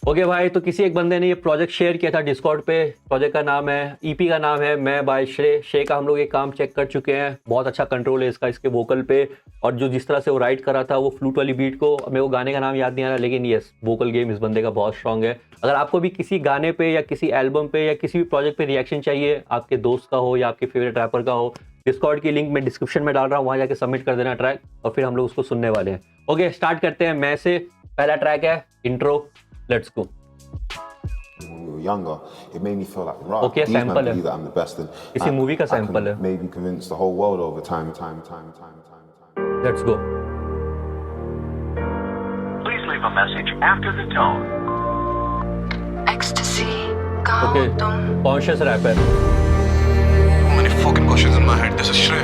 Okay भाई, तो किसी एक बंदे ने ये प्रोजेक्ट शेयर किया था डिस्कॉर्ड पे। प्रोजेक्ट का नाम है, ईपी का नाम है मैं बाय श्रे का। हम लोग ये काम चेक कर चुके हैं, बहुत अच्छा कंट्रोल है इसका, इसके वोकल पे। और जो जिस तरह से वो राइट करा था वो फ्लूट वाली बीट को, मेरे को गाने का नाम याद नहीं आ रहा, लेकिन यस, वोकल गेम इस बंदे का बहुत स्ट्रांग है। अगर आपको भी किसी गाने पे या किसी एल्बम पे या किसी भी प्रोजेक्ट पे रिएक्शन चाहिए, आपके दोस्त का हो या आपके फेवरेट रैपर का हो, डिस्कॉर्ड की लिंक मैं डिस्क्रिप्शन में डाल रहा हूँ, वहाँ जाके सबमिट कर देना ट्रैक, और फिर हम लोग उसको सुनने वाले हैं। ओके, स्टार्ट करते हैं। मैं से पहला ट्रैक है intro, let's go. When we were younger, it made me feel like, right, Okay, these men sample है। believe that I'm the best, and किसी मूवी का I सैंपल can है। maybe convince the whole world over time. Let's go. Please leave a message after the tone. Ecstasy, okay, Gautam. Conscious rap है। Too many fucking questions in my head. This is Shrey.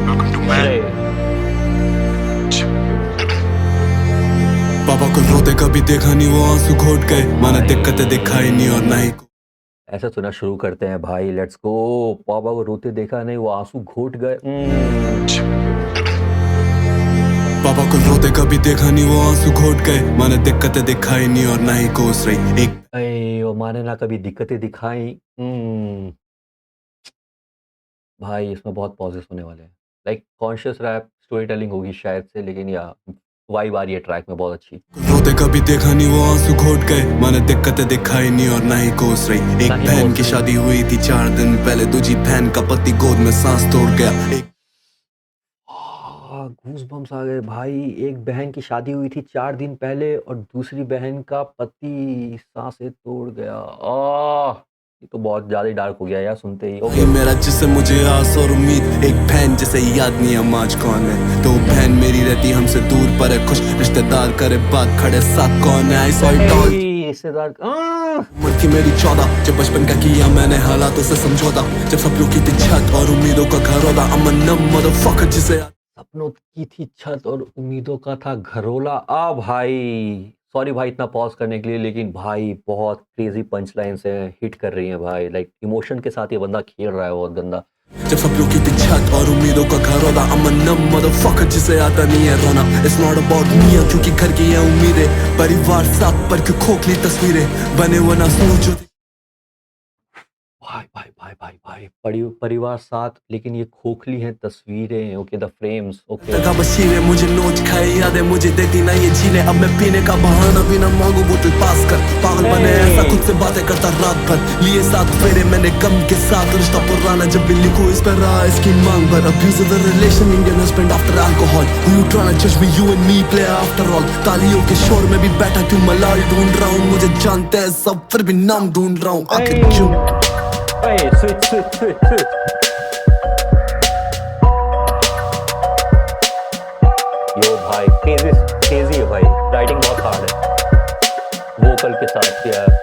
Welcome to Man. श्रेय। पापा को रोते कभी देखा नहीं, वो आंसू घोट गए। मैंने दिक्कतें दिखाई नहीं और ना ही ऐसा सुना शुरू करते हैं भाई, लेट्स गो। पापा को रोते देखा नहीं, वो आंसू घोट गए। पापा को रोते कभी देखा नहीं, वो आंसू घोट गए। मैंने दिक्कतें दिखाई नहीं और ना ही कोस रही एक अरे वो माने ना कभी दिक्कतें दिखाई। भाई इसमें बहुत पॉजेस होने वाले हैं, like conscious rap story telling होगी शायद से, लेकिन या वाइब आ रही है ट्रैक में बहुत अच्छी। रोते कभी देखा नहीं, वो आंसू घोट गए। मैंने दिक्कतें दिखाई नहीं और ना ही कोस रही। एक बहन की शादी हुई थी 4 दिन पहले, दूजी बहन का पति गोद में सांस तोड़ गया। गूज बम्स आ गए भाई। एक बहन की शादी हुई थी 4 दिन पहले और दूसरी बहन का पति सांसें तोड़ गया। ये तो बहुत ज्यादा डार्क हो गया यार सुनते ही। ओके, मेरा जिससे मुझे आस और उम्मीद, एक बहन जिसे याद नहीं हम आज कौन है। तो बहन मेरी रहती हमसे दूर पर है, कुछ रिश्तेदार करे बात, खड़े साथ कौन है। I saw it all. रिश्तेदार उम्र थी मेरी 14, जब बचपन का किया मैंने हालातों से समझौता। जब सपनों की थी छत और उम्मीदों का घर होता। I'm a numb motherfucker जिसे सपनों की थी छत और उम्मीदों का था घरोला। भाई सॉरी भाई इतना पॉज करने के लिए, लेकिन भाई बहुत क्रेजी पंच लाइन से हिट कर रही हैं भाई। लाइक इमोशन के साथ ये बंदा खेल रहा है बहुत गंदा। जब सपनों की थी छत और उम्मीदों का घर होता। I'm a numb motherfucker जिसे आता नहीं है रोना। It's not about me क्योंकि घर की है उम्मीदें, परिवार साथ पर क्यों खोखली तस्वीरें बने हुए ना सोचो। भाई भाई भाई भाई भाई परिवार साथ, लेकिन ये खोखली हैं तस्वीरें। Okay, the frames. ओके, लगा बशीरे मुझे नोच खाए यादें, मुझे देती ना ये झीलें। अब मैं पीने का बहाना भी ना मांगू, बोतल पास कर। पागल बने ऐसा खुद से बातें करता रात भर, लिए साथ फेरे मैंने गम के साथ। रिश्ता पुराना जब भी लिखूं इस पर रहा इसकी मांग भर। Abusive relation Indian husband after alcohol. Who you tryna judge me, you and me play after all. तालियों के शोर में भी बैठा क्यों मलाल ढूंढ रहा हूँ। मुझे जानते हैं सब फिर भी नाम ढूंढ रहा हूँ। आखिर क्यों स्विच। यो भाई तेजी है भाई, राइटिंग बहुत हार्ड है वोकल के साथ यार।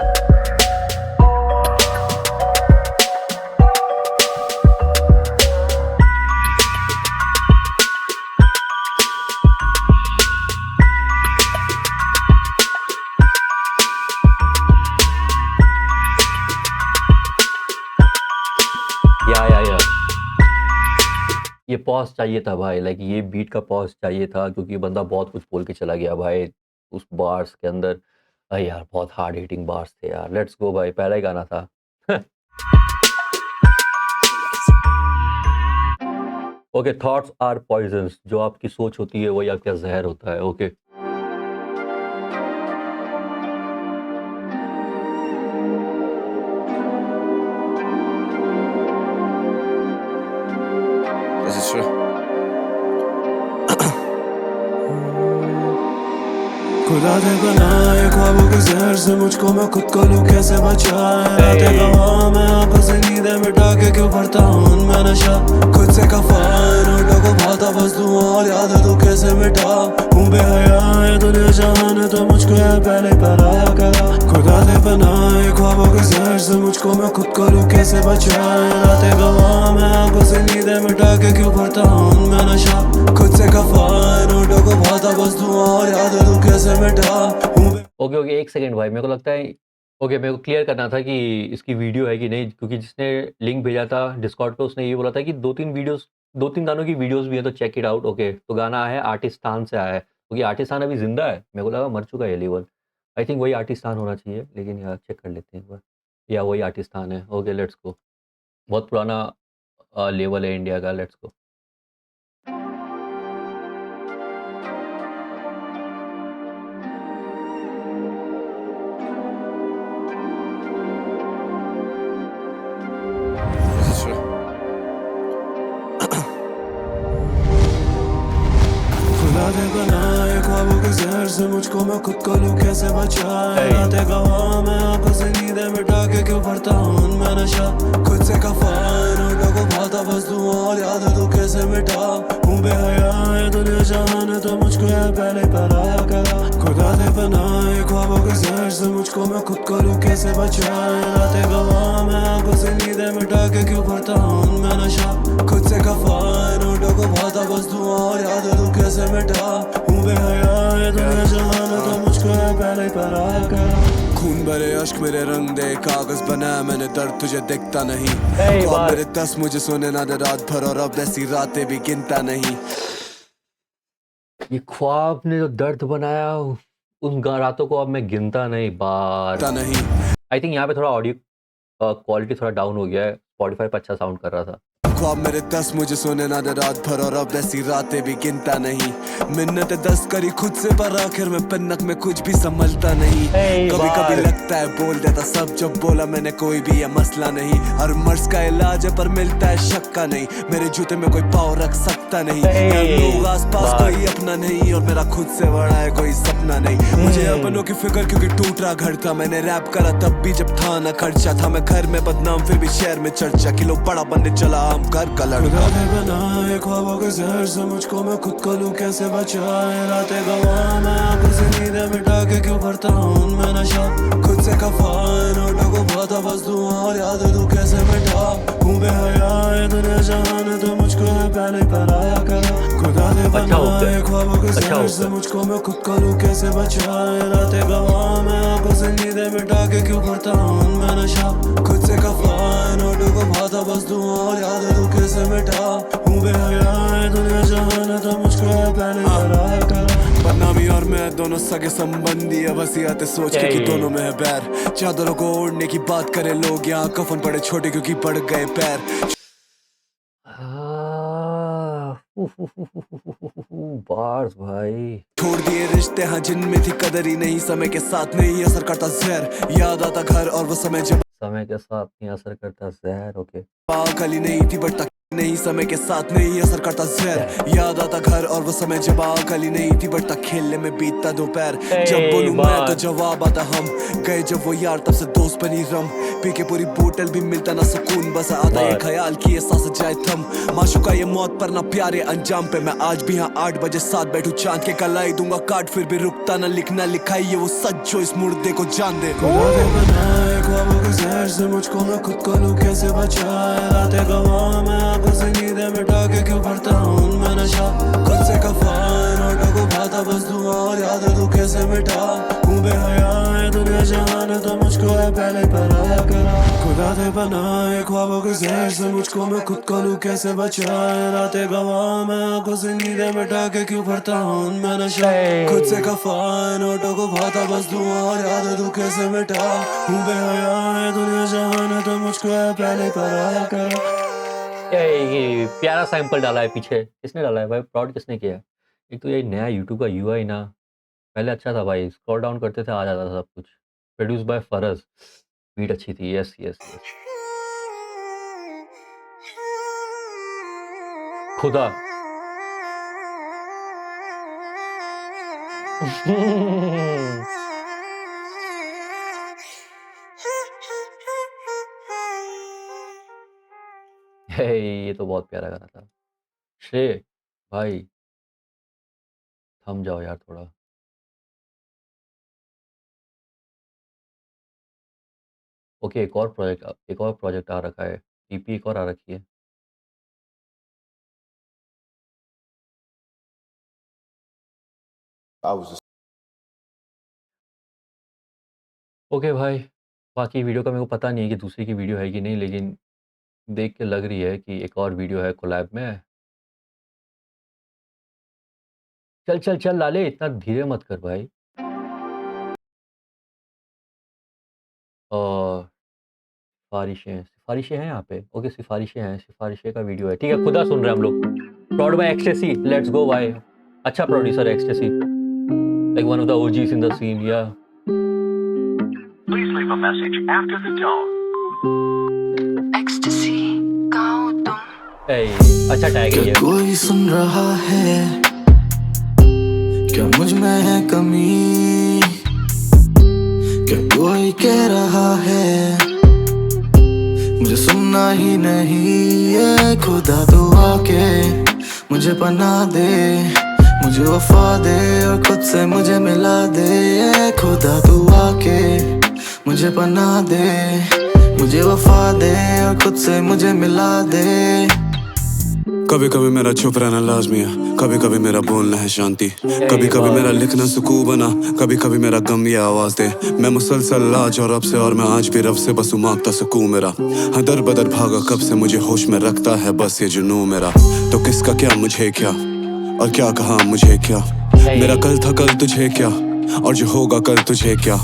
या ये पॉज चाहिए था भाई, लाइक ये बीट का पॉज चाहिए था, क्योंकि बंदा बहुत कुछ बोल के चला गया भाई उस बार्स के अंदर। अरे यार बहुत हार्ड हिटिंग बार्स थे यार। लेट्स गो भाई, पहला ही गाना था। Okay, thoughts are poisons. जो आपकी सोच होती है वही आपका जहर होता है। Okay, This is Shrey. खुदा दे बनाए ख्वाबों के जहर से मुझको, मैं खुद को लूं कैसे बचाए। रातें गवाह मैं आंखों से नींदें मिटा के क्यों भरता हूँ उनमें नशा। खुद से कफा नोटों को भाता बस दूँ और याद है तू कैसे मिटा। हूँ बेहया है दुनिया जहान है तो मुझको है पहले पराया करा। खुदा दे बनाए ख्वाबों के जहर से मुझको, मैं खुद को लूं कैसे बचाए। रातें गवाह मैं आंखों से नींदें मिटा के क्यों भरता हूँ उनमें नशा। खुद से कफा नोटों को भाता बस दूँ और याद है तू कैसे मिटा। ओके, एक सेकेंड भाई, मेरे को लगता है ओके, मेरे को क्लियर करना था कि इसकी वीडियो है कि नहीं, क्योंकि जिसने लिंक भेजा था डिस्कॉर्ड पे उसने ये बोला था कि 2-3 गानों की वीडियोस भी है, तो चेक इट आउट। ओके, तो गाना है आर्टिस्तान से आया है, क्योंकि आर्टिस्तान अभी जिंदा है। मेरे को लगा मर चुका है ये लेवल। आई थिंक वही आर्टिस्तान होना चाहिए, लेकिन यार चेक कर लेते हैं एक बार। या वही आर्टिस्तान है। Okay, let's go. बहुत पुराना लेवल है इंडिया का, लेट्स गो। खुदा दे बनाए ख्वाबों के जहर से मुझको मैं खुद को लूं कैसे बचाए रातें गवाह मैं आंखों से नींदें मिटा के क्यों भरता हूं उनमें नशा खुद से कफान होठों को भाता बस दुआ और याद तू कैसे मिटा हूँ बेहया है दुनिया जहान है तो मुझको है पहले पराया करा खुदा दे बनाए ख्वाबों के जहर से मुझको मैं खुद को लूं कैसे बचाए रातें गवाह मैं आंखों से नींदें मिटा के क्यों भरता हूं उनमें नशा खुद से कफान होठों को भाता बस दुआ और याद तू कैसे मिटा हूँ बेहया है दुनिया जहान है तो मुझको है पहले पराया करा खून भरे अश्क मेरे रंग दे कागज बनाया मैंने दर्द तुझे दिखता नहीं ख्वाब बात। मेरे 10 मुझे सोने ना दे रात भर और अब ऐसी रातें भी गिनता नहीं ये ख्वाब ने जो दर्द बनाया, उन रातों को अब मैं गिनता नहीं बार। गिनता नहीं आई थिंक यहाँ पे थोड़ा ऑडियो क्वालिटी थोड़ा डाउन हो गया है। स्पॉटिफाई पे अच्छा साउंड कर रहा था। ख्वाब मेरे 10 मुझे सोने ना दे रात भर और अब ऐसी रातें भी गिनता नहीं मिन्नतें 10 करी खुद से पर आखिर में पिन्नत में कुछ भी संभलता नहीं कभी कभी लगता है बोल देता सब जब बोला मैंने कोई भी ये मसला नहीं हर मर्ज का इलाज है पर मिलता है शक का नहीं मेरे जूते में कोई पाँव रख सकता नहीं यहाँ लोग आस पास कोई अपना नहीं और मेरा खुद से बड़ा है कोई सपना नहीं मुझे अपनों की फिक्र क्योंकि टूट रहा घर था मैंने रैप करा तब भी जब था ना खर्चा था मैं घर में बदनाम फिर भी शहर में चर्चा किलो बड़ा बनने चला हम घर का लड़का खुदा ने बनाए ख्वाबों के जहर से मुझको मैं खुद को लूं कैसे बचाए रातें गवाह मैं आंखों से नींदें मिटा के क्यों भरता हूं उनमें नशा खुद से कफान होठों को भाता बस दुआ और याद तू कैसे मिटा हूँ बेहया है दुनिया जहान है तो मुझको है पहले पराया करा खुदा ने बनाए ख्वाबों के जहर से मुझको मैं खुद को लूं कैसे बचाए रातें गवाह मैं आंखों से नींदें मिटा के क्यों भरता हूं उनमें नशा खुद से कफान होठों को भाता बस दुआ और याद तू कैसे मिटा हूँ बेहया है दुनिया जहान है तो मुझको है पहले पराया करा बदनामी और मैं दोनों सगे संबंधी अब वसीयतें सोच के कि दोनों में है बैर चादरों को ओढ़ने की बात करे लोग यहाँ कफन पड़े छोटे क्योंकि बढ़ गए पैर बार्स भाई। छोड़ दिए रिश्ते हाँ जिनमें थी कदर ही नहीं समय के साथ नहीं असर करता जहर याद आता घर और वो समय जब समय के साथ नहीं असर करता जहर। ओके, कली नहीं थी बट तक नहीं समय के साथ नहीं असर करता जहर याद आता घर और वो समय जब कली नहीं थी बट तक खेलने में बीतता दोपहर जब बोलूं मैं तो जवाब आता हम गए जब वो यार तब से दोस्त बनी रम पी के पूरी बोतल भी मिलता ना सुकून बस आता ये ख्याल की ये सांस जाए थम माशुका ये मौत पर ना प्यारे अंजाम पे मैं आज भी यहाँ 8 बजे साथ बैठू चांद के कलाई दूंगा काट फिर भी रुकता ना लिखना लिखाई ये वो सच जो इस मुर्दे को जान दे खुदा ने बनाए ख्वाबों के जहर से मुझको मैं खुद को लूं कैसे बचाए रातें गवाह मैं आंखों से नींदें मिटा के क्यों भरता हूं उनमें नशा खुद से कफान होठों को भाता बस दुआ और याद तू कैसे मिटा हूँ बेहया है दुनिया जहान है तो मुझको है पहले पराया करा खुदा ने बनाए ख्वाबों के जहर से मुझको मैं खुद को लूं कैसे बचाए रातें गवाह मैं आंखों से नींदें मिटा के क्यों भरता हूं उनमें नशा खुद से कफान होठों को भाता बस दुआ और याद तू कैसे मिटा हूँ बेहया है दुनिया जहान है तो मुझको है पहले पराया करा ये प्यारा सैंपल डाला है पीछे। किसने डाला है भाई? प्राउड किसने किया है? एक तो ये नया यूट्यूब का यूआई ना पहले अच्छा था भाई, स्क्रॉल डाउन करते थे आ जाता था सब कुछ। प्रोड्यूस बाय फरज, बीट अच्छी थी। यस यस यस, खुदा। ये तो बहुत प्यारा गाना था। श्रेय भाई थम जाओ यार थोड़ा। ओके, एक और प्रोजेक्ट आ रखा है। ईपी एक और आ रखी है। I was just ओके भाई, बाकी वीडियो का मेरे को पता नहीं है कि दूसरी की वीडियो है कि नहीं, लेकिन देख के लग रही है कि एक और वीडियो है कोलैब में। चल चल चल लाले, इतना धीरे मत कर भाई। सिफारिशें हैं यहाँ पे, ओके सिफारिशें हैं, सिफारिशें का वीडियो है, ठीक है खुदा सुन रहे हैं हम लोग। प्रोड बाय एक्सटेसी, लेट्स गो भाई, अच्छा प्रोड्यूसर है ecstasy, like one of the OGs in the scene, या Please leave a message after the tone. Ecstasy, कहाँ हो तुम? अच्छा टैग है ये। क्या कोई सुन रहा है? क्या मुझ में है कमी? क्या कोई कह रहा है? मुझे सुनना ही नहीं है। खुदा तो आके मुझे पनाह दे, मुझे वफा दे और खुद से मुझे मिला दे। खुदा तू आके मुझे पनाह दे, मुझे वफा दे और खुद से मुझे मिला दे। कभी कभी मेरा चुप रहना लाजमी है, कभी कभी मेरा बोलना है शांति, कभी कभी मेरा लिखना सुकून बना, कभी कभी मेरा गम ये आवाज दे। मैं मुसलसल आज और अब से, और मैं आज भी रब से बस मांगता सुकून मेरा। हाँ दर बदर भागा कब से, मुझे होश में रखता है बस ये जुनून मेरा। तो किसका क्या मुझे क्या, और क्या कहा मुझे क्या, मेरा कल था कल तुझे क्या, और जो होगा कल तुझे क्या।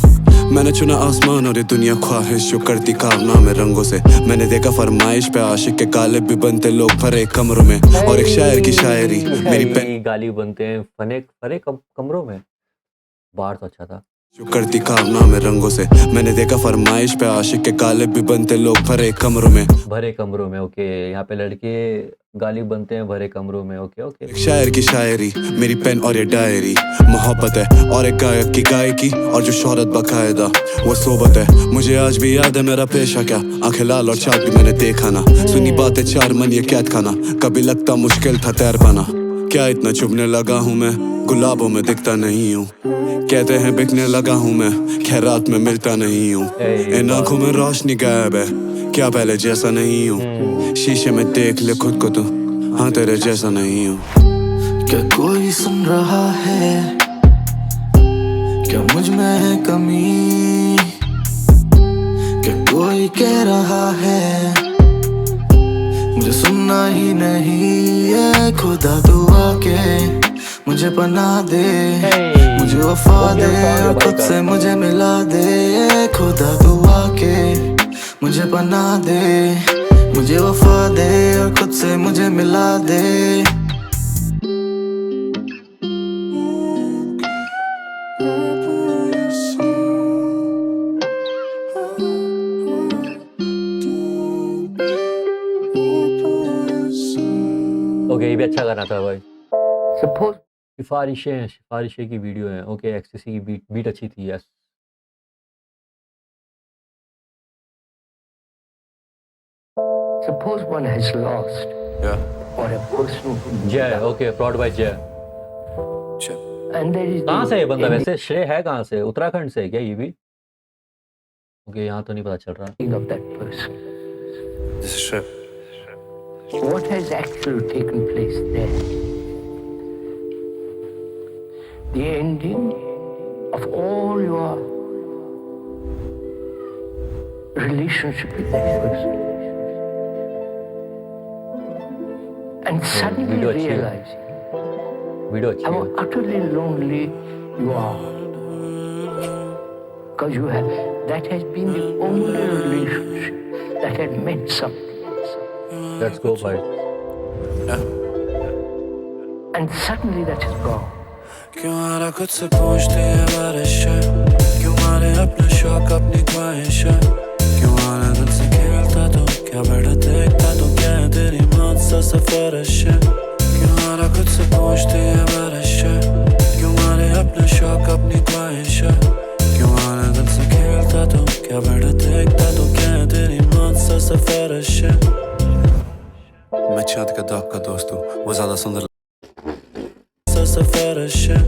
मैंने चुना आसमान और ये दुनिया ख्वाहिश जो करती कारनामे रंगों से। मैंने देखा फरमाइश पे आशिक के गालिब भी बनते लोग भरे कमरों में, और एक शायर की शायरी मेरी पेन गालिब बनते हैं भरे कमरों में। बार तो अच्छा था। जो करती कारनामे रंगों से। मैंने देखा फरमाइश पे आशिक के गालिब भी बनते लोग भरे कमरों में, भरे कमरों में, ओके यहाँ पे लड़के गालिब बनते हैं भरे कमरों में, ओके ओके। एक शायर की शायरी मेरी पेन और ये डायरी, मोहब्बत है और एक गायक की गायकी, और जो शोहरत बाकायदा वो सोबत है। मुझे आज भी याद है मेरा पेशा क्या, आंखें लाल और चाक भी मैंने देखा ना। सुनी बातें चार मन ये कैद खाना, कभी लगता मुश्किल था तैर पाना। क्या इतना चुभने लगा हूँ मैं, गुलाबों में दिखता नहीं हूँ। कहते हैं बिकने लगा हूँ मैं, खैरात में मिलता नहीं हूँ। इन आँखों में रोशनी गायब है, क्या पहले जैसा नहीं हूँ। शीशे में देख ले खुद को तू, हाँ तेरे जैसा नहीं हूँ। क्या कोई सुन रहा है? क्या मुझ में है कमी? क्या कोई कह रहा है? मुझे सुनना ही नहीं है। खुदा तू आके मुझे पनाह दे, मुझे वफा दे और खुद से मुझे मिला दे। खुदा तू आके मुझे पनाह दे, मुझे वफा दे और खुद से मुझे मिला दे। ओके ये भी अच्छा गाना था भाई। Suppose सिफारिशें की वीडियो है, ओके एक्सटेसी की बीट अच्छी थी, yes. one has lost, or a person who जय, ओके प्रोड बाय जय। and there is कहाँ से है बंदा वैसे? श्रेय है कहाँ से? उत्तराखंड से है क्या ये भी? ओके यहाँ तो नहीं पता चल रहा। ending of that person. What has actually taken place there? The ending of all your relationship with that person. And suddenly video अच्छी है। realizing वीडियो अच्छी how है। utterly lonely you are. Because you have, that has been the only relationship that had meant something. Let's go भाई। And suddenly that is gone. क्यों आ रहा खुद से पूछते हैं बारिश है, क्यों मारे अपना शौक अपनी ख्वाहिश है। क्यों आ रहा दिल से खेलता तो क्या बड़ा देखता तो क्या है तेरी मौत सा सिफारिश है। क्यों आ रहा खुद से पूछते हैं बारिश है, क्यों मारे अपना शौक अपनी ख्वाहिश है। क्यों आ रहा दिल से खेलता तो क्या बड़ा देखता तो क्या है तेरी मौत सा सिफारिश है। मैं चाँद का दाग का दोस्त हूँ, वो ज्यादा सुंदर सिफारिश है।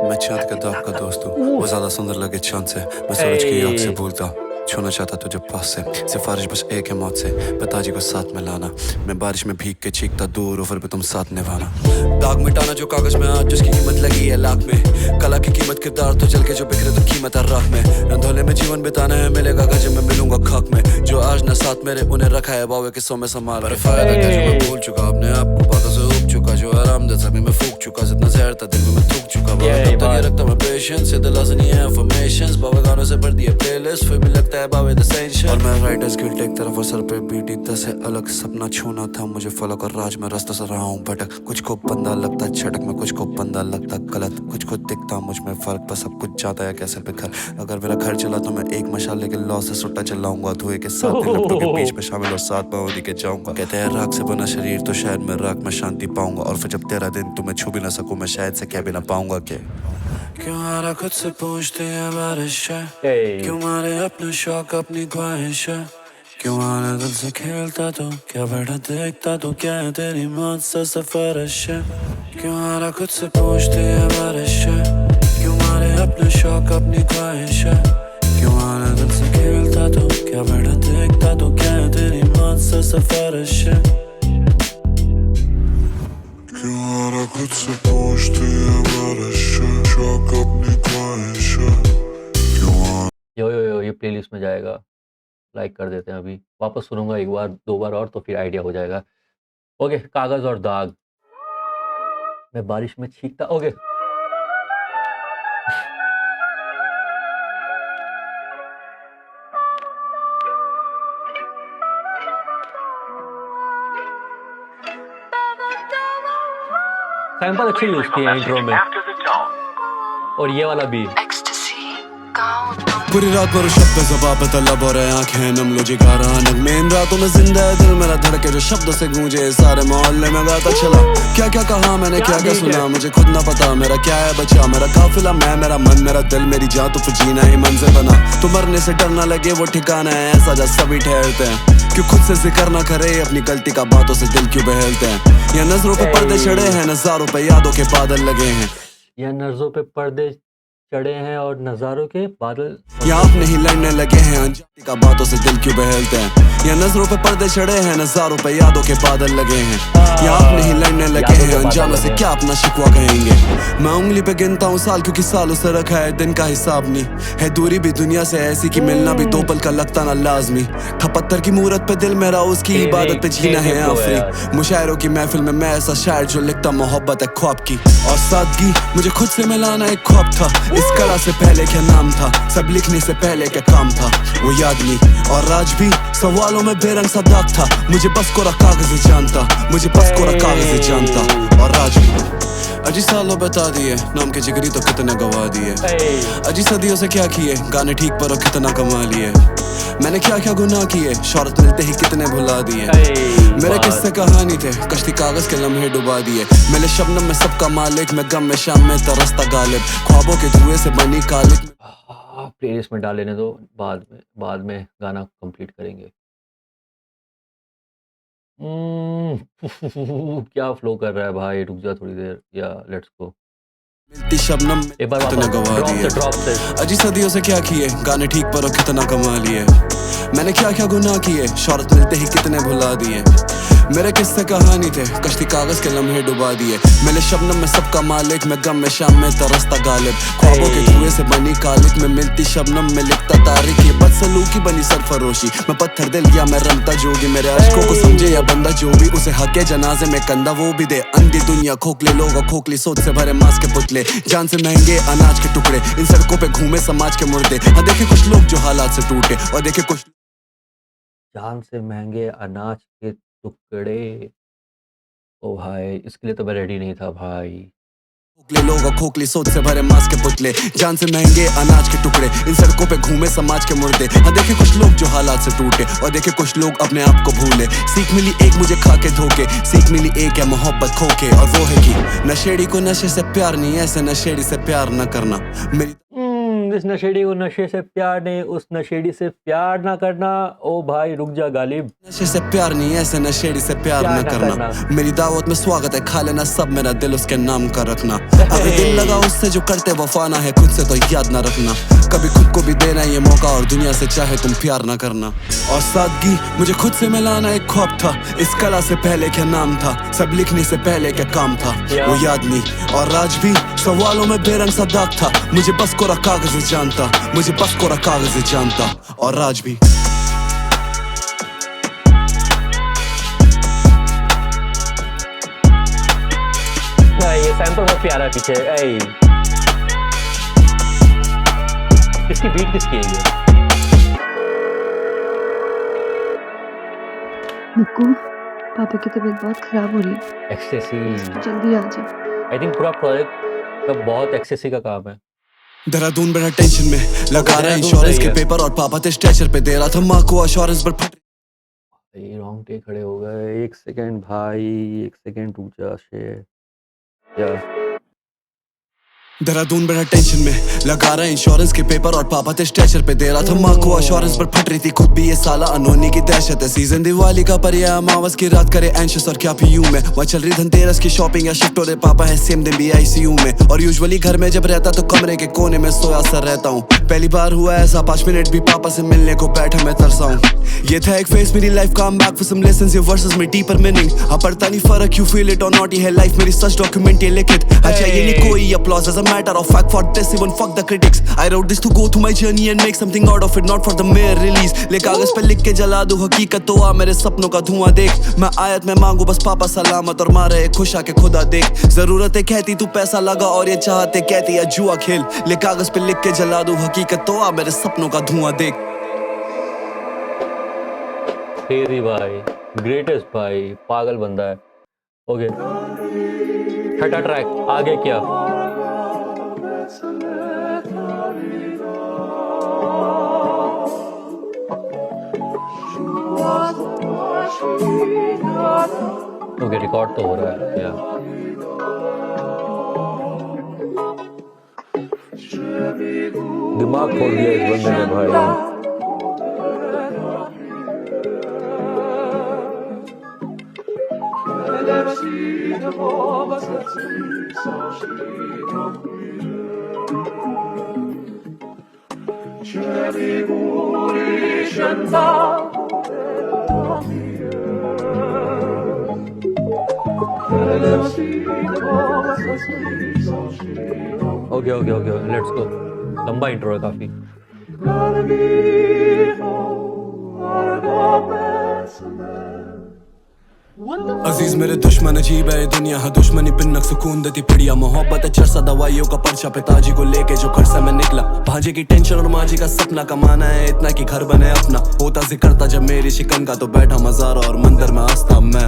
मैं चाँद का दाग का दोस्त हूँ, वो ज्यादा सुंदर लगे चाँद से। मैं सूरज की आँख से भूलता, छूना चाहता तुझे पास से। सिफारिश बस एक है मौत से, पिताजी को साथ में लाना। मैं बारिश में भीग के चीखता दूर ओवर पे तुम साथ निभाना। दाग मिटाना जो कागज में आज जिसकी कीमत लगी है लाख में। कला की कीमत किरदार तो चल के जो बिखरे तो कीमत है राख में। रंधोले में जीवन बिताना है मिलेगा गजब में मिलूंगा खाक में। जो आज न साथ मेरे उन्हें रखा है बावे किस्सों में संभाल। पर फायदा क्या जो मैं भूल चुका अपने आप को, बातों से उब चुका। जो आराम दे सभी में फूक चुका, जितना जहर था दिल में मैं थूक चुका। तब तक ये रखता मैं पेशेंस से दिला से नहीं है अफर्मेशंस। बाबा गानों से दिए प्लेलिस्ट फिर भी लगता है बावे द सेम शिट। और मैं राइटर्स गिल्ट एक तरफ और सर पे बीटी 10 से अलग सपना छूना था मुझे फलक और राज में रास्ते से रहा हूँ भटक। कुछ को बंदा लगता छटक में कुछ को बंदा लगता गलत कुछ को दिखता मुझ में फर्क पर सब कुछ जाता है कैसे बिखर। अगर मेरा घर चला तो मैं एक मशाले के लौ से सुट्टा चलाऊंगा धुएं के साथ लपटों के बीच में शामिल और साथ पाऊंगी के जाऊंगा। कहते हैं राख से बना शरीर तो शायद मैं राख में शांति पाऊंगा और फिर जब तेरा दिन तुम्हें छू भी ना सकूं मैं शायद से कह भी ना पाऊंगा के। क्यों हारा खुद से पूछते हैं बारिश है क्यों मारे अपने शौक अपनी ख्वाहिश है क्यों आने दिल से खेलता तो क्या बैठा देखता तो क्या है तेरी मौत से सिफारिश है। क्यों हारा खुद से पूछते हैं बारिश है क्यों मारे अपने शौक अपनी ख्वाहिश है क्यों आने दिल से खेलता तो क्या बैठा देखता तो क्या है तेरी मौत से सिफारिश है। क्यों हारा खुद से पूछते हैं बारिश है शौक अपनी ख्वाहिश है क्यों यो ये प्लेलिस्ट में जाएगा। लाइक कर देते हैं अभी वापस सुनूंगा एक बार दो बार और तो फिर आइडिया हो जाएगा। ओके कागज और दाग मैं बारिश में छींकता। ओके सैंपल अच्छी यूज की है इंट्रो में After the tone. और ये वाला भी। पूरी रात भर शब्द ज़बां पे तलब और आंखें नम लो जिगर आनक में इन रातों में जिंदा है दिल मेरा धड़के जो शब्दों से गूंजे सारे मोहल्ले में गाता चला। क्या क्या कहा मैंने क्या क्या सुना मुझे खुद ना पता मेरा क्या है बचा मेरा काफिला मैं मेरा मन मेरा दिल मेरी जान तो फिर जीना ही मंजिल बना। तो मरने से डर ना लगे वो ठिकाना है ऐसा जा सभी ठहरते हैं क्यों खुद से जिक्र ना करे अपनी गलती का बातों से दिल क्यों बहलते हैं। या नजरों पे पर्दे चढ़े हैं नजारों पे यादों के बादल लगे हैं या नजरों पे पर्दे चढ़े हैं और नजारों के बादल या आप नहीं लड़ने लगे हैं अनजानी का बातों से दिल क्यों बहलते हैं। या नजरों पे पर्दे चढ़े हैं नजारों पे यादों के बादल लगे हैं या आप नहीं लड़ने लगे हैं अनजानों से क्या अपना शिकवा कहेंगे। मैं उंगली पे गिनता हूँ साल क्योंकि सालों से रखा है दिन का हिसाब नहीं है दूरी भी दुनिया से ऐसी कि मिलना भी दो पल का लगता ना लाजमी था पत्थर की मूरत पे दिल मेरा उसकी इबादत पे जीना है आफरी। मुशायरों की महफिल में मैं ऐसा शायर जो लिखता मोहब्बत है ख्वाब की और सादगी मुझे खुद से मिलाना एक ख्वाब था। इस कला से पहले क्या नाम था सब लिखने से पहले क्या काम था वो याद नहीं और आज भी सवालों में बेरंग सा दाग था मुझे बस कोरा कागज जानता मुझे बस कोरा कागज जानता। और आज भी अजी सालों बता दिए नाम के जिगरी तो कितने गवा दिए अजी सदियों से क्या किए गाने ठीक पर और कितना कमा लिए मैंने क्या क्या गुनाह किए शौहरत मिलते ही कितने भुला दिए मेरे किस्से कहानी थे कश्ती कागज के लम्हे डुबा दिए मेरे शबनम में सबका मालिक मैं गम में शाम में तरसता गालिब ख्वाबों के धुएं से बनी कालिक। प्लेलिस्ट में डाल लेने दो बाद में गाना कंप्लीट करेंगे। क्या फ्लो कर रहा है भाई रुक जा थोड़ी देर या लेट्स गो। मिलती शबनम एक बार कितना गवा दिए ड्रॉप से अजी सदियों से क्या किए गाने ठीक पर और कितना कमा लिए मैंने क्या क्या गुनाह किए शौहरत मिलते ही कितने भुला दिए मेरे किस्से कहानी थे कश्ती कागज के लम्हे डुबा दिए मेरे शबनम में सबका मालिक मैं गम में शाम में तरसता गालिब ख्वाबों के धुएं से बनी कालिक में मिलती शबनम में लिखता तारीख ये बदसलूकी बनी सरफरोशी मैं पत्थर दिल या मैं रमता जोगी मेरे अश्कों को समझे या बंदा जो भी उसे हके जनाजे में कंधा वो भी दे अंधी दुनिया खोखले लोग और खोखली सोच से भरे मांस के पुतले जान से महंगे अनाज के टुकड़े इन सड़कों पे घूमे समाज के मुर्दे। हाँ देखे कुछ लोग जो हालात से टूटे और देखे कुछ जान से महंगे अनाज के टुकड़े। ओ भाई इसके लिए तो मैं रेडी नहीं था भाई। खोखले लोग और खोखली सोच से भरे मांस के पुतले जान से महंगे अनाज के टुकड़े इन सड़कों पे घूमे समाज के मुर्दे। हाँ देखे कुछ लोग जो हालात से टूटे और देखे कुछ लोग अपने आप को भूले। सीख मिली एक मुझे खा के धोखे सीख मिली एक है मोहब्बत खोके और वो है कि नशेड़ी को नशे से प्यार नहीं ऐसे नशेड़ी से प्यार न करना मेरी इस नशेड़ी को नशे से प्यार नहीं उस नशेड़ी से प्यार ना करना। ओ भाई रुक जा गालिब नशे से प्यार नहीं ऐसे नशेड़ी से प्यार न करना मेरी दावत में स्वागत है खा लेना सब मेरा दिल उसके नाम का रखना अगर दिल लगा उससे जो करते वफाना है खुद से तो याद ना रखना कभी खुद को भी देना ये मौका और दुनिया से चाहे तुम प्यार ना करना। और सादगी मुझे खुद से मिलाना एक ख्वाब था इस कला से पहले क्या नाम था सब लिखने से पहले क्या काम था वो याद नहीं और आज भी सवालों में बेरंग सा दाग था मुझे बस कोरा कागज जानता मुझे बस कोरा कागज जानता। और आज भी ये सैंपल बहुत प्यारा है पीछे। इसकी बीट किसकी है ये? निक्कू, पापा की तबीयत बहुत खराब हो रही है, एक्सेसी। जल्दी आ जा। आई थिंक पूरा प्रोजेक्ट का बहुत एक्सेसी का काम है। देहरादून बड़ा टेंशन में लगा रहा देहरादून इंश्योरेंस सही के है। पेपर और पापा थे स्ट्रेचर पे दे रहा था माँ को अश्योरेंस पर फट ये रोंगटे खड़े हो गए। एक सेकेंड भाई, एक सेकेंड रुक जा। शेर या देहरादून बड़ा टेंशन में लगा रहा इंश्योरेंस के पेपर और पापा थे स्ट्रेचर पे दे रहा था माँ को अश्योरेंस पर फट रही थी खुद भी ये साला अनोनी की दहशत है। सीजन दिवाली का पर यह अमावस की रात करे एंशियस और क्या पीयू में वहाँ चल रही धनतेरस की शॉपिंग या शिफ्ट हो रहे पापा है सेम दिन भी आईसीयू में। और यूजुअली घर में जब रहता तो कमरे के कोने में सोया सा रहता हूँ। पहली बार हुआ ऐसा 5 मिनट भी पापा से मिलने को बैठा मैं तरसा हूँ। ये था एक फेस मेरी लाइफ का बैक फॉर सम लेसंस ये वर्सेस में डीपर मीनिंग। अब पड़ता नहीं फर्क यू फील इट और नॉट ये है लाइफ मेरी सच डॉक्यूमेंट ये लिखित। अच्छा ये नहीं कोई applause as a matter of fact for this even fuck the critics. I wrote this to go through my journey and make something out of it not for the mere release. ले कागज पे लिख के जला दूं हकीकत तो आ मेरे सपनों का धुआं देख। मैं आयत में मांगू बस पापा सलामत और मारे खुश आके खुदा देख। जरूरतें कहती तू पैसा लगा और ये चाहते कहती या जुआ खेल। ले कागज पे लिख के जला दूं हकीकत तो आ मेरे सपनों का धुआं देख। तेरी भाई ग्रेटेस्ट भाई, पागल बंदा है। ओके छठा ट्रैक आगे क्या? ओके रिकॉर्ड तो हो रहा है या दिमाग खोल दिया इस बंदे ने भाई। Okay okay okay let's go. लंबा इंट्रो है काफी। अजीज मेरे दुश्मन अजीब है ये दुनिया है दुश्मनी बिन्नक सुकून देती पड़िया मोहब्बत है चरसा दवाइयों का पर्चा पिताजी को लेके जो घर से मैं निकला। भांजे की टेंशन और माजी का सपना कमाना है इतना कि घर बने अपना। होता जिक्र था जब मेरी शिकन का तो बैठा मजारा और मंदिर में हंसता मैं।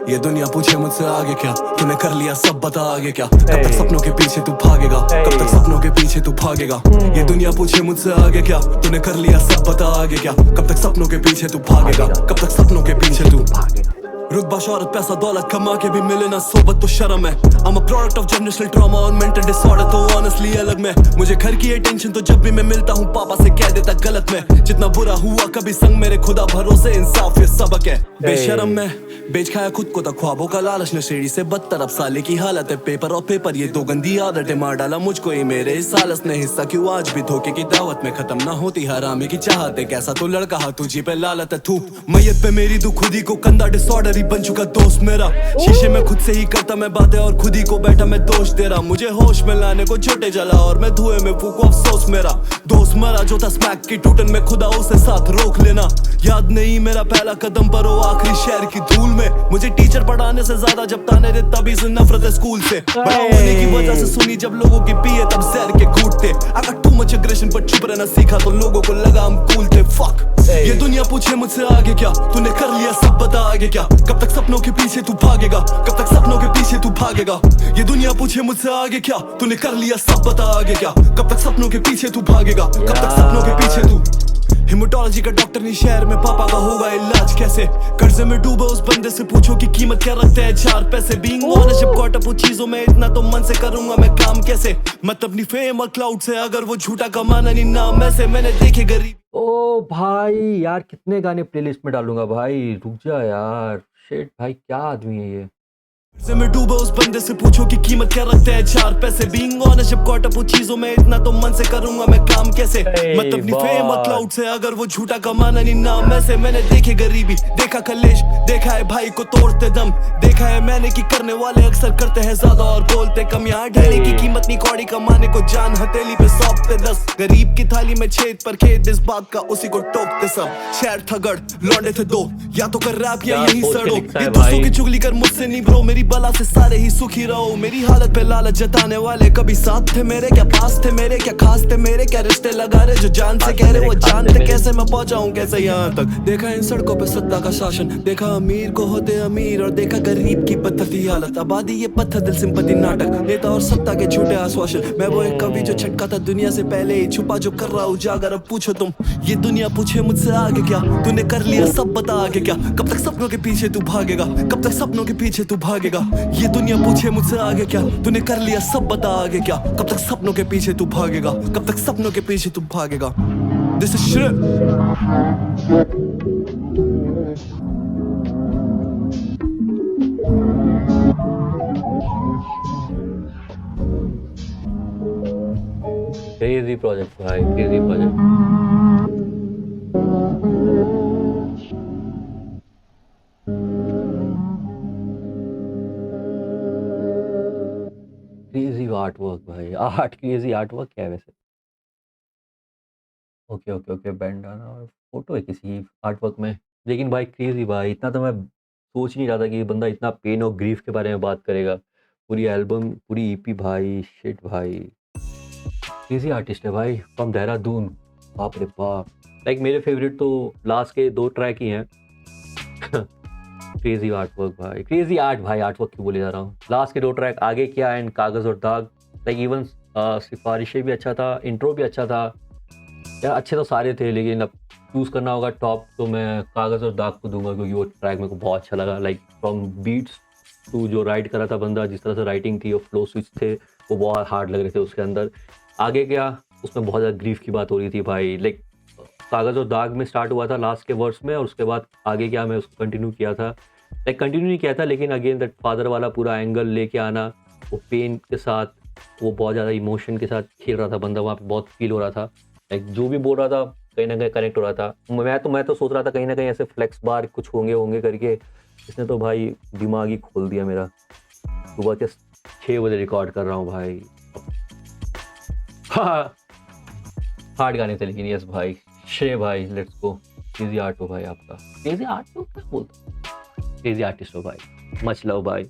ये दुनिया पूछे मुझसे आगे क्या तूने कर लिया सब बता आगे क्या। कब तक सपनों के पीछे तू भागेगा कब तक सपनों के पीछे तू भागेगा। ये दुनिया पूछे मुझसे आगे क्या तूने कर लिया सब बता आगे क्या। कब तक सपनों के पीछे तू भागेगा कब तक सपनों के पीछे तू भागेगा। रुतबा शौहरत पैसा दौलत कमा के भी मिले ना सोबत तो शर्म है। I'm a product of generational trauma और mental disorder तो honestly अलग में। मुझे घर की attention तो जब भी मैं मिलता हूँ पापा से कह देता गलत में। जितना बुरा हुआ कभी संग मेरे खुदा भरोसे इंसाफ ये सबक है। बेशरम में बेच खाया खुद को तो ख्वाबों का लालच नशेड़ी से बदतर अब साले की हालत है। पेपर और पेपर ये दो गंदी आदतें मार डाला मुझको ही मेरे इस सालस ने हिस्सा क्यों आज भी धोखे की दावत में खत्म ना होती हरामी की चाहते। कैसा तो लड़का हा तुझी पे लालत है थू मैयत पे मेरी दू खुदी को कंधा डिसऑर्डर ही बन चुका दोस्त मेरा। शीशे में खुद से ही करता मैं बातें और खुद ही को बैठा मैं दोष दे रहा। मुझे होश में लाने को छोटे जला और मैं धुएं में फूको अफसोस मेरा। दोस्त मरा जो था स्मैक की टूटन में खुदा उसे साथ रोक लेना। याद नहीं मेरा पहला कदम पर वो आखिरी शहर की धूल में। मुझे टीचर पढ़ाने से ज्यादा जब ताने दे तभी से नफरत है स्कूल से। बड़ा होने की वजह से सुनी जब लोगों की पिए तब जहर के घूटते। I got too much aggression पर चुप रहना सीखा तो लोगों को लगा हम कूल थे। फक ये दुनिया पूछे मुझसे आगे क्या तूने कर लिया सब बता आगे क्या। कब तक सपनों के पीछे तू भागेगा कब तक सपनों के पीछे तू भागेगा। ये दुनिया पूछे मुझसे आगे क्या तूने कर लिया सब बता आगे क्या। कब तक सपनों के पीछे तू भागेगा कब तक सपनों के पीछे तू। हिमेटोलॉजी का डॉक्टर नहीं शहर में पापा का होगा इलाज कैसे। कर्जे में डूबे उस बंदे से पूछो कि कीमत क्या रखते हैं 4 पैसे। बीइंग ऑनेस्ट जब कॉट अप चीजों में इतना तो मन से करूंगा मैं काम कैसे। मत अपनी फेम और क्लाउड से अगर वो झूठा कमाना नहीं नाम ऐसे मैंने देखे गरीब। ओ भाई यार कितने गाने प्लेलिस्ट में डालूंगा भाई, रुक जा यार। शेट भाई क्या आदमी है ये। कर्जे में डूबे उस बंदे से पूछो कि कीमत क्या रखते हैं 4 पैसे। बीइंग ऑनेस्ट जब कॉट अप चीजों में इतना तो मन से करूंगा मैं काम कैसे। मत अपनी फेम और क्लाउड से अगर वो झूठा कमाना नहीं नाम ऐसे मैंने देखे गरीबी देखा कलेश देखा है भाई को तोड़ते दम। देखा है मैंने कि करने वाले अक्सर करते हैं ज्यादा और बोलते कम। यहाँ ढेले की कीमत नहीं कौड़ी कमाने को जान हथेली पे सौंपते 10। गरीब की थाली में छेद पर खेद इस बात का उसी को टोकते सब। शहर थगड़ लौंडे थे 2 या तो कर रैप या यार, यही सोच के सड़ो। लिखता है ये दोस्तों भाई। की चुगली कर मुझसे नहीं ब्रो मेरी बला से सारे ही सुखी रहो। मेरी हालत पे लालच जताने वाले कभी साथ थे मेरे, क्या पास थे मेरे, क्या खास थे मेरे, क्या रिश्ते लगा रहे जो जान से कह रहे वो जानते कैसे मैं पहुंचा हूँ कैसे यहाँ तक। देखा इन सड़कों पे सत्ता का शासन, देखा अमीर को होते अमीर और देखा गरीब की बदतरती हालत। आबादी ये पत्थर दिल सिंपति नाटक, नेता और सत्ता के झूठे आश्वासन। मैं वो एक कवि जो छटका था दुनिया से पहले ही, छुपा जो कर रहा उजागर। अब पूछो तुम ये दुनिया पूछे मुझसे आगे क्या, तूने कर लिया सब बता आगे क्या। कब तक सपनों के पीछे तू भागेगा, कब तक सपनों के पीछे तू भागेगा। ये दुनिया पूछे मुझसे आगे क्या, तूने कर लिया सब बता आगे क्या। कब तक सपनों के पीछे तू भागेगा, कब तक सपनों के पीछे तू भागेगा। This is shit. Crazy project भाई, crazy project. Crazy art work भाई, आर्ट क्रेजी आर्ट वर्क क्या है वैसे। ओके ओके ओके, बैंडाना और फोटो है किसी आर्ट वर्क में, लेकिन भाई क्रेजी भाई, इतना तो मैं सोच नहीं रहा था कि ये बंदा इतना पेन और ग्रीफ के बारे में बात करेगा। पूरी एल्बम, पूरी ईपी भाई, शिट भाई, क्रेजी आर्टिस्ट है भाई, फ्रॉम देहरादून। बाप रे बाप, लाइक मेरे फेवरेट तो लास्ट के 2 ट्रैक ही हैं। क्रेजी आर्ट वर्क भाई, क्रेजी आर्ट भाई, आर्ट वर्क क्यों बोले जा रहा हूँ। लास्ट के 2 ट्रैक आगे क्या एंड कागज़ और दाग, लाइक इवन सिफारिशें भी अच्छा था, इंट्रो भी अच्छा था यार, अच्छे तो सारे थे, लेकिन अब चूज़ करना होगा टॉप तो मैं कागज़ और दाग को दूंगा, क्योंकि वो ट्रैक मेरे को बहुत अच्छा लगा। लाइक फ्रॉम बीट्स टू जो राइट करा था बंदा, जिस तरह से राइटिंग थी और फ्लो स्विच थे वो बहुत हार्ड लग रहे थे उसके अंदर। आगे क्या, उसमें बहुत ज़्यादा ग्रीफ की बात हो रही थी भाई। लाइक कागज़ और दाग में स्टार्ट हुआ था लास्ट के वर्ड्स में, और उसके बाद आगे क्या मैं उसको कंटिन्यू किया था, लाइक कंटिन्यू नहीं किया था, लेकिन अगेन दैट फादर वाला पूरा एंगल लेके आना, वो पेन के साथ, वो बहुत ज़्यादा इमोशन के साथ खेल रहा था बंदा वहाँ पे, बहुत फील हो रहा था। लाइक जो भी बोल रहा था कहीं ना कहीं कनेक्ट हो रहा था। मैं तो सोच रहा था कहीं ना कहीं ऐसे फ्लेक्स बार कुछ होंगे करके, इसने तो भाई दिमाग ही खोल दिया मेरा। सुबह के 6 बजे रिकॉर्ड कर रहा हूँ भाई। हाँ, हार्ड गाने थे लेकिन, यस भाई, श्रेय भाई, लेट्स गो। क्रेजी आर्ट हो भाई आपका, क्रेजी आर्ट तो क्या बोलते, क्रेजी आर्टिस्ट हो भाई, मच लव भाई।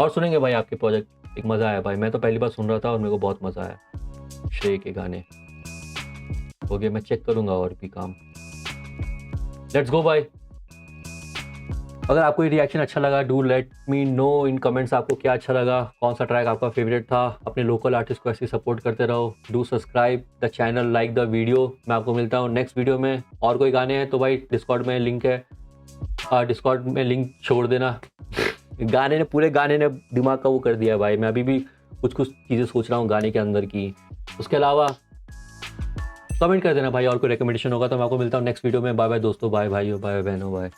और सुनेंगे भाई आपके प्रोजेक्ट, एक मज़ा आया भाई, मैं तो पहली बार सुन रहा था और मेरे को बहुत मज़ा आया श्रेय के गाने। हो गया, मैं चेक करूँगा और भी काम। लेट्स गो भाई। अगर आपको ये रिएक्शन अच्छा लगा, do let me know in comments आपको क्या अच्छा लगा, कौन सा ट्रैक आपका फेवरेट था। अपने लोकल आर्टिस्ट को ऐसे सपोर्ट करते रहो। Do subscribe the channel, like the video. मैं आपको मिलता हूँ नेक्स्ट वीडियो में। और कोई गाने हैं तो भाई डिस्कॉर्ड में लिंक है, डिस्कॉर्ड में लिंक छोड़ देना। पूरे गाने ने दिमाग का वो कर दिया है भाई। मैं अभी भी कुछ चीज़ें सोच रहा हूँ गाने के अंदर की। उसके अलावा कमेंट कर देना भाई, और कोई रिकमेंडेशन होगा तो मैं आपको मिलता हूँ नेक्स्ट वीडियो में। बाय बाय दोस्तों, बाय भाइयों, बाय बहनों, बाय।